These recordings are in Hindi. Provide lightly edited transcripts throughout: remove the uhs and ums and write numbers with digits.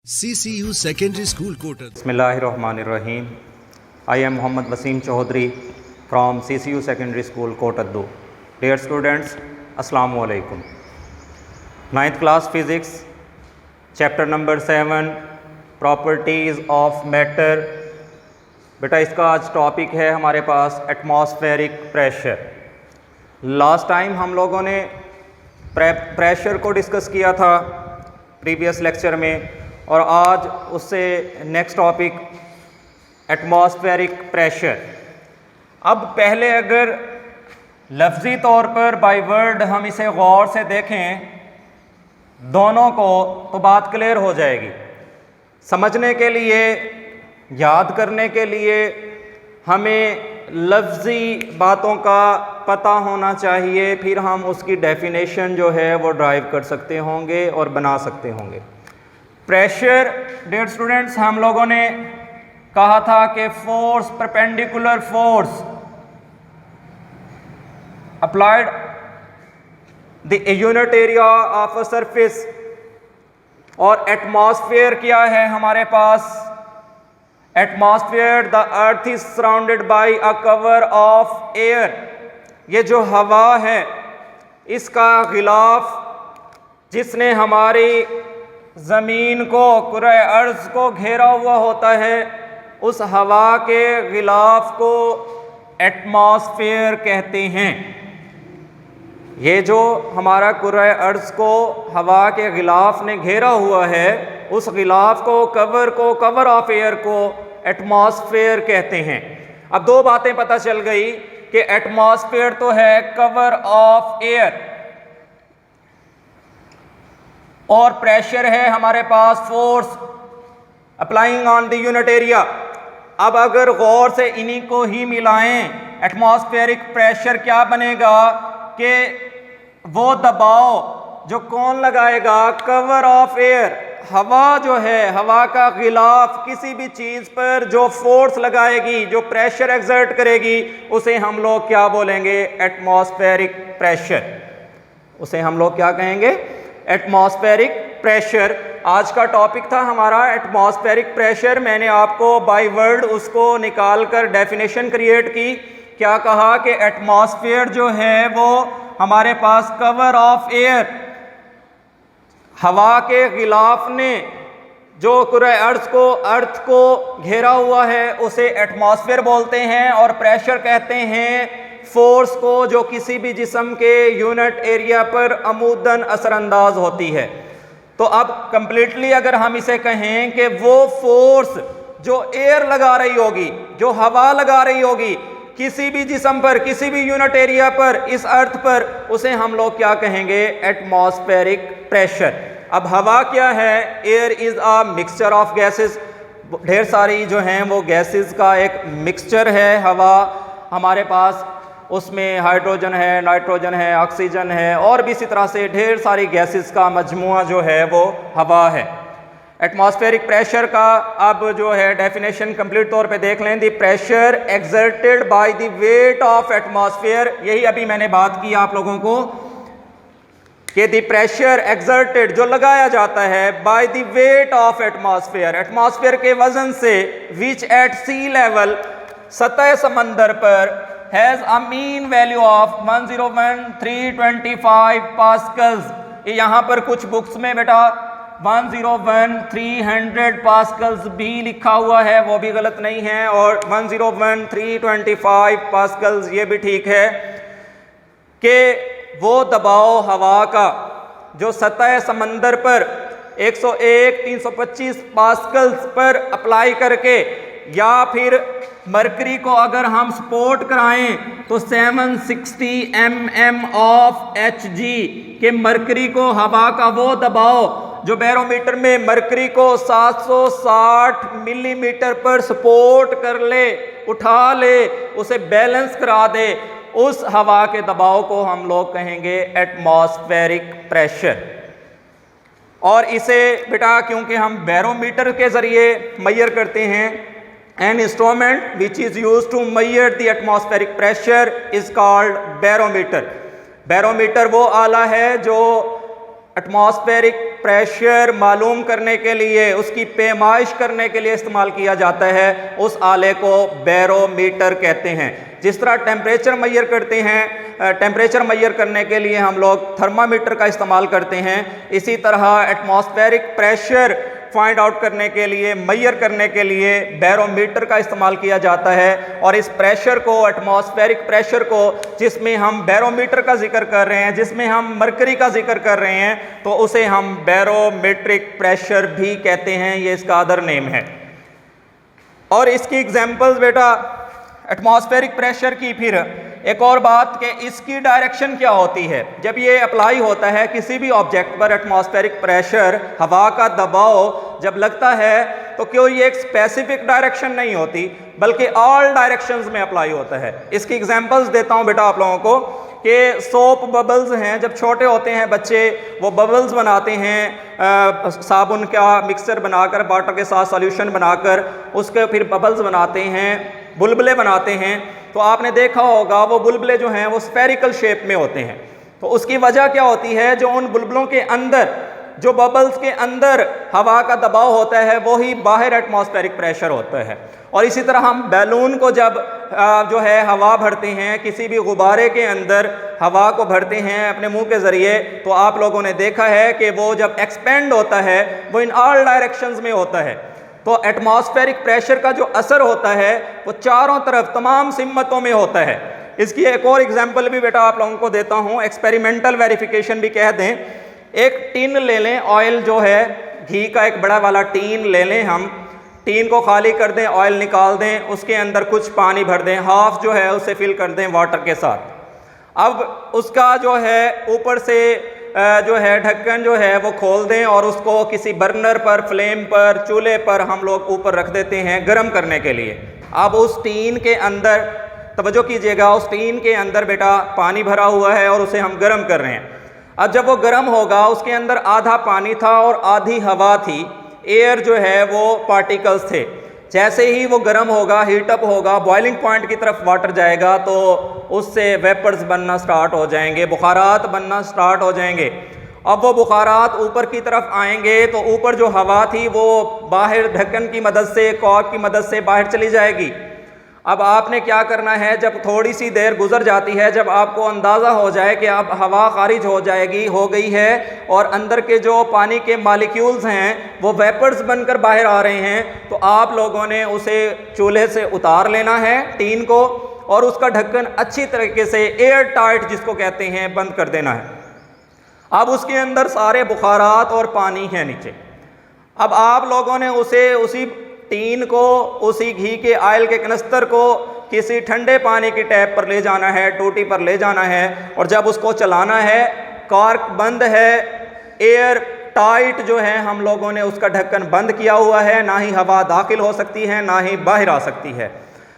CCU Secondary School Quotas. Bismillahirrahmanirrahim. I am Muhammad Wasim Chaudhary from CCU Secondary School Kotaddu. Dear students, Assalamu alaikum. 9th class physics, chapter number 7, properties of matter. बेटा इसका आज टॉपिक है हमारे पास एटमॉस्फेरिक प्रेशर। लास्ट टाइम हम लोगों ने प्रेशर को डिस्कस किया था प्रीवियस लेक्चर में, और आज उससे नेक्स्ट टॉपिक एटमॉस्फेरिक प्रेशर। अब पहले अगर लफ्ज़ी तौर पर बाय वर्ड हम इसे गौर से देखें दोनों को, तो बात क्लियर हो जाएगी। समझने के लिए, याद करने के लिए हमें लफ्ज़ी बातों का पता होना चाहिए, फिर हम उसकी डेफिनेशन जो है वो ड्राइव कर सकते होंगे और बना सकते होंगे। प्रेशर, डियर स्टूडेंट्स, हम लोगों ने कहा था कि force, perpendicular force applied the unit area of a surface. और एटमॉस्फेयर क्या है हमारे पास? Atmosphere, the earth is surrounded by a cover of air. ये जो हवा है इसका गिलाफ जिसने हमारी ज़मीन को, कुरे अर्ज़ को घेरा हुआ होता है, उस हवा के गिलाफ को एटमॉस्फेयर कहते हैं। ये जो हमारा कुरे अर्ज़ को हवा के गिलाफ ने घेरा हुआ है, उस गिलाफ को, कवर ऑफ एयर को एटमॉस्फेयर कहते हैं। अब दो बातें पता चल गई कि एटमॉस्फेयर तो है कवर ऑफ एयर, और प्रेशर है हमारे पास force applying on the unit area. अब अगर गौर से इन्हीं को ही मिलाएं, एटमॉस्फेरिक प्रेशर क्या बनेगा कि वो दबाव जो कौन लगाएगा? Cover of air. हवा जो है, हवा का गिलाफ किसी भी चीज़ पर जो फोर्स लगाएगी, जो प्रेशर एक्सर्ट करेगी, उसे हम लोग क्या बोलेंगे? Atmospheric pressure. उसे हम लोग क्या कहेंगे? Atmospheric pressure. आज का टॉपिक था हमारा एटमॉस्फेरिक प्रेशर। मैंने आपको बाय वर्ड उसको निकाल कर डेफिनेशन क्रिएट की। क्या कहा कि एटमॉस्फेयर जो है वो हमारे पास कवर ऑफ एयर, हवा के गिलाफ ने जो कुरे अर्थ को घेरा हुआ है, उसे एटमॉस्फेयर बोलते हैं। और प्रेशर कहते हैं फोर्स को जो किसी भी जिस्म के यूनिट एरिया पर अमूदन असरअंदाज होती है। तो अब कंप्लीटली अगर हम इसे कहें कि वो फोर्स जो एयर लगा रही होगी, जो हवा लगा रही होगी किसी भी जिस्म पर, किसी भी यूनिट एरिया पर, इस अर्थ पर, उसे हम लोग क्या कहेंगे? Atmospheric pressure. अब हवा क्या है? Air is a mixture of gases. ढेर सारी जो हैं वो गैसेस का एक मिक्सचर है हवा हमारे पास। उसमें हाइड्रोजन है, नाइट्रोजन है, ऑक्सीजन है, और भी इसी तरह से ढेर सारी गैसेस का मजमुआ जो है वो हवा है। एटमॉस्फेरिक प्रेशर का अब जो है डेफिनेशन कंप्लीट तौर पे देख लें। The pressure exerted by the weight of atmosphere. यही अभी मैंने बात की आप लोगों को कि द प्रेशर एक्सर्टेड, जो लगाया जाता है, by the weight of atmosphere, atmosphere के वजन से, विच एट सी लेवल, सतह समंदर पर, has a mean value of 101,325 pascals. यहाँ पर कुछ बुक्स में बेटा 101,300 पास्कल्स भी लिखा हुआ है, वो भी गलत नहीं है, और 101,325 पास्कल्स ये भी ठीक है कि वो दबाव हवा का जो सतह समंदर पर 101,325 पास्कल्स पर अप्लाई करके, या फिर मरकरी को अगर हम सपोर्ट कराएं तो 760 mm ऑफ Hg के मरकरी को, हवा का वो दबाव जो बैरोमीटर में मरकरी को 760 मिलीमीटर पर सपोर्ट कर ले, उठा ले, उसे बैलेंस करा दे, उस हवा के दबाव को हम लोग कहेंगे एटमॉस्फेरिक प्रेशर। और इसे बेटा क्योंकि हम बैरोमीटर के ज़रिए मेजर करते हैं, an instrument which is used to measure the atmospheric pressure is called barometer। Barometer वो आला है जो एटमॉस्फेरिक प्रेशर मालूम करने के लिए, उसकी पैमाइश करने के लिए इस्तेमाल किया जाता है, उस आले को बैरोमीटर कहते हैं। जिस तरह टेम्परेचर मेजर करते हैं, टेम्परेचर मेजर करने के लिए हम लोग थर्मामीटर का इस्तेमाल करते हैं, इसी तरह एटमॉस्फेरिक प्रेशर फाइंड आउट करने के लिए, मेजर करने के लिए बैरोमीटर का इस्तेमाल किया जाता है। और इस प्रेशर को, एटमॉस्फेरिक प्रेशर को, जिसमें हम बैरोमीटर का जिक्र कर रहे हैं, जिसमें हम मरकरी का जिक्र कर रहे हैं, तो उसे हम बैरोमेट्रिक प्रेशर भी कहते हैं। ये इसका अदर नेम है। और इसकी एग्जांपल्स बेटा एटमॉस्फेरिक प्रेशर की, फिर एक और बात कि इसकी डायरेक्शन क्या होती है। जब ये अप्लाई होता है किसी भी ऑब्जेक्ट पर, एटमॉस्फेरिक प्रेशर, हवा का दबाव जब लगता है, तो कोई एक स्पेसिफिक डायरेक्शन नहीं होती, बल्कि ऑल डायरेक्शंस में अप्लाई होता है। इसकी एग्जांपल्स देता हूँ बेटा आप लोगों को कि सोप बबल्स हैं, जब छोटे होते हैं बच्चे, वो बबल्स बनाते हैं, साबुन का मिक्सचर बनाकर, वाटर के साथ सॉल्यूशन बनाकर उसके फिर बबल्स बनाते हैं, बुलबुले बनाते हैं। तो आपने देखा होगा वो बुलबुले जो हैं वो स्फेरिकल शेप में होते हैं। तो उसकी वजह क्या होती है, जो उन बुलबुलों के अंदर, जो बबल्स के अंदर हवा का दबाव होता है, वही बाहर एटमॉस्फेरिक प्रेशर होता है। और इसी तरह हम बैलून को जब जो है हवा भरते हैं, किसी भी गुब्बारे के अंदर हवा को भरते हैं अपने मुंह के ज़रिए, तो आप लोगों ने देखा है कि वो जब एक्सपेंड होता है वो इन ऑल डायरेक्शंस में होता है। तो एटमॉस्फेरिक प्रेशर का जो असर होता है वो चारों तरफ, तमाम सिमतों में होता है। इसकी एक और एग्जांपल भी बेटा आप लोगों को देता हूँ, एक्सपेरिमेंटल वेरिफिकेशन भी कह दें। एक टीन ले लें, ऑयल जो है, घी का एक बड़ा वाला टीन ले लें, हम टीन को खाली कर दें, ऑयल निकाल दें, उसके अंदर कुछ पानी भर दें, हाफ जो है उसे फिल कर दें वाटर के साथ। अब उसका जो है ऊपर से जो है ढक्कन जो है वो खोल दें और उसको किसी बर्नर पर, फ्लेम पर, चूल्हे पर हम लोग ऊपर रख देते हैं गर्म करने के लिए। अब उस टीन के अंदर, तवज्जो कीजिएगा, उस टीन के अंदर बेटा पानी भरा हुआ है और उसे हम गर्म कर रहे हैं। अब जब वो गर्म होगा, उसके अंदर आधा पानी था और आधी हवा थी, एयर जो है वो पार्टिकल्स थे। जैसे ही वो गर्म होगा, हीटअप होगा, बॉइलिंग पॉइंट की तरफ वाटर जाएगा, तो उससे वेपर्स बनना स्टार्ट हो जाएंगे, बुखारात बनना स्टार्ट हो जाएंगे। अब वो बुखारात ऊपर की तरफ आएंगे तो ऊपर जो हवा थी वो बाहर ढक्कन की मदद से, कॉर्क की मदद से बाहर चली जाएगी। अब आपने क्या करना है, जब थोड़ी सी देर गुजर जाती है, जब आपको अंदाज़ा हो जाए कि अब हवा खारिज हो गई है और अंदर के जो पानी के मालिक्यूल्स हैं वो वेपर्स बनकर बाहर आ रहे हैं, तो आप लोगों ने उसे चूल्हे से उतार लेना है, टीन को, और उसका ढक्कन अच्छी तरीके से एयर टाइट जिसको कहते हैं बंद कर देना है। अब उसके अंदर सारे बुखारात और पानी है नीचे। अब आप लोगों ने उसी टीन को, उसी घी के ऑयल के कनस्तर को किसी ठंडे पानी की टैप पर ले जाना है, टूटी पर ले जाना है, और जब उसको चलाना है, कॉर्क बंद है, एयर टाइट जो है हम लोगों ने उसका ढक्कन बंद किया हुआ है, ना ही हवा दाखिल हो सकती है ना ही बाहर आ सकती है।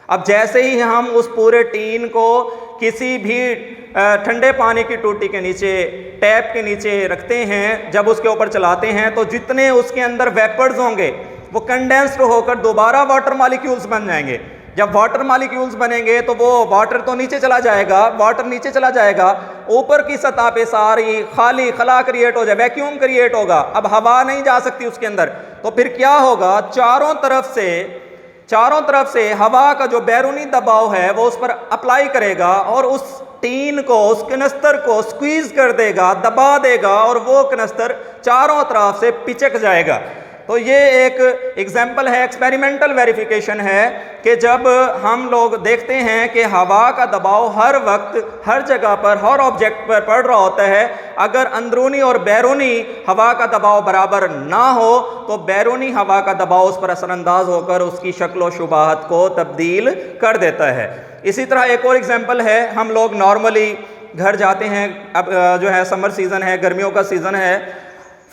अब जैसे ही हम उस पूरे टीन को किसी भी ठंडे पानी की टूटी के नीचे, टैप के नीचे रखते हैं, जब उसके ऊपर चलाते हैं, तो जितने उसके अंदर वेपर्स होंगे वो कंडेंस्ड होकर दोबारा वाटर मॉलिक्यूल्स बन जाएंगे। जब वाटर मॉलिक्यूल्स बनेंगे तो वो वाटर तो नीचे चला जाएगा, वाटर नीचे चला जाएगा, ऊपर की सतह पे सारी खाली खला क्रिएट हो जाए, वैक्यूम क्रिएट होगा। अब हवा नहीं जा सकती उसके अंदर, तो फिर क्या होगा, चारों तरफ से हवा का जो बैरूनी दबाव है वो उस पर अप्लाई करेगा और उस टीन को, उस कनस्तर को स्क्वीज कर देगा, दबा देगा, और वो कनस्तर चारों तरफ से पिचक जाएगा। तो ये एक एग्जाम्पल है, एक्सपेरिमेंटल वेरिफिकेशन है कि जब हम लोग देखते हैं कि हवा का दबाव हर वक्त, हर जगह पर, हर ऑब्जेक्ट पर पड़ रहा होता है, अगर अंदरूनी और बैरूनी हवा का दबाव बराबर ना हो तो बैरूनी हवा का दबाव उस पर असरअंदाज होकर उसकी शक्ल व शुबाहत को तब्दील कर देता है। इसी तरह एक और एग्जाम्पल है, हम लोग नॉर्मली घर जाते हैं, अब जो है समर सीज़न है, गर्मियों का सीज़न है,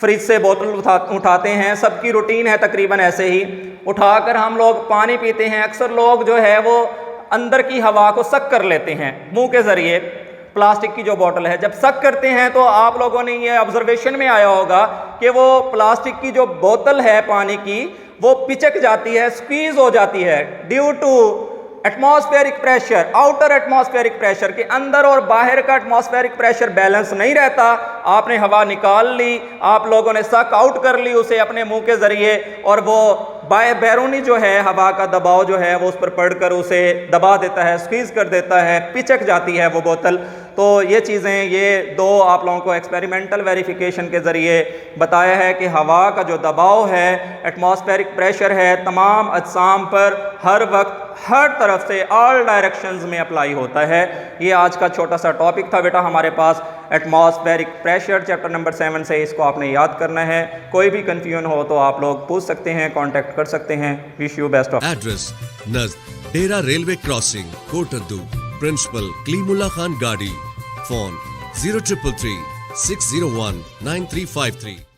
फ्रिज से बोतल उठाते हैं, सबकी रूटीन है तकरीबन ऐसे ही, उठाकर हम लोग पानी पीते हैं। अक्सर लोग जो है वो अंदर की हवा को सक कर लेते हैं मुंह के ज़रिए, प्लास्टिक की जो बोतल है, जब सक करते हैं तो आप लोगों ने ये ऑब्जर्वेशन में आया होगा कि वो प्लास्टिक की जो बोतल है पानी की, वो पिचक जाती है, स्क्वीज हो जाती है due to atmospheric pressure, outer atmospheric pressure के अंदर और बाहर का एटमॉस्फेरिक प्रेशर बैलेंस नहीं रहता, आपने हवा निकाल ली, आप लोगों ने सक आउट कर ली उसे अपने मुंह के जरिए, और वो बैरूनी जो है हवा का दबाव जो है वो उस पर पड़कर उसे दबा देता है, स्क्वीज कर देता है, पिचक जाती है वो बोतल। तो ये चीज़ें, ये दो आप लोगों को एक्सपेरिमेंटल वेरिफिकेशन के ज़रिए बताया है कि हवा का जो दबाव है, एटमॉस्फेरिक प्रेशर है, तमाम अजसाम पर हर वक्त हर तरफ से ऑल डायरेक्शंस में अप्लाई होता है। ये आज का छोटा सा टॉपिक था बेटा हमारे पास, एटमॉस्फेरिक प्रेशर चैप्टर नंबर 7 से इसको आपने याद करना है। कोई भी कंफ्यूजन हो तो आप लोग पूछ सकते हैं, कांटेक्ट कर सकते हैं। Wish you best of. Address नज़द Dera railway crossing Kot Addu, principal Kalimullah Khan गाड़ी, फोन 0333 601 9353।